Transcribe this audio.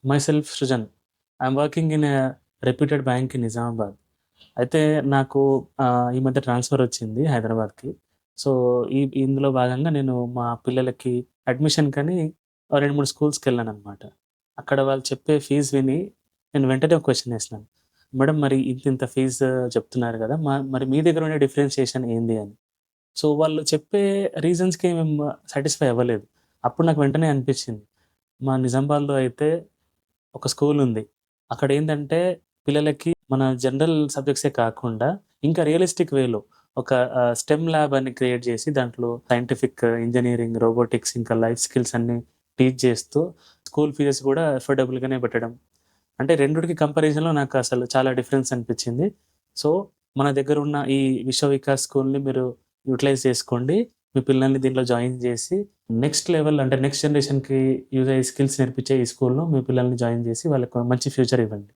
myself Srijan. I'm working in a reputed bank in Nizamabad. అయితే నాకు ఈ మధ్య ట్రాన్స్‌ఫర్ వచ్చింది హైదరాబాద్‌కి. సో, ఇందులో భాగంగా నేను మా పిల్లలకి అడ్మిషన్‌కని 2, 3 స్కూల్స్‌కెళ్ళాననమాట. అక్కడ వాళ్ళు చెప్పే ఫీజ్ విని నేను వెంటనే ఒక క్వెషన్ ఏసినాను. మేడం మరి ఇంతింత ఫీజు చెప్తున్నారు గదా! మరి మీ దగ్గర ఉండే డిఫరెన్షియేషన్ ఏంది అని. సో, వాళ్ళు చెప్పే రీజన్స్‌కి మేము సాటిస్ఫై అవ్వలేదు. అప్పుడు నాకు వెంటనే అనిపించింది. మా నిజామాబాద్‌లో అయితే ఒక స్కూలుంది. అక్కడేందంటే పిల్లలకి మన జనరల్ సబ్జెక్ట్సే కాకుండా ఇంకా రియలిస్టిక్ వేలో ఒక స్టెమ్ ల్యాబ్ అని క్రియేట్ చేసి దాంట్లో సైంటిఫిక్, ఇంజినీరింగ్, రోబోటిక్స్ ఇంకా లైఫ్ స్కిల్స్ అన్నీ టీచ్ చేస్తూ స్కూల్ ఫీజెస్ కూడా అఫోర్డబుల్‌గానే పెట్టడం. అంటే రెండిటికి కంపారిజన్‌లో నాకసలు చాలా డిఫరెన్స్ అనిపిచ్చింది. సో, మన దగ్గరున్న ఈ విశ్వ వికాస్ స్కూల్‌ని మీరు యుటిలైజ్ చేసుకోండి. మీ పిల్లల్ని దీంట్లో జాయిన్ జేసి నెక్స్ట్ లెవెల్ అంటే నెక్స్ట్ జనరేషన్‌కి యూజ్ అయ్యే స్కిల్స్ నేర్పించే ఈ స్కూల్‌లో మీ పిల్లల్ని జాయిన్ జేసి వాళ్ళకి మంచి ఫ్యూచర్ ఇవ్వండి.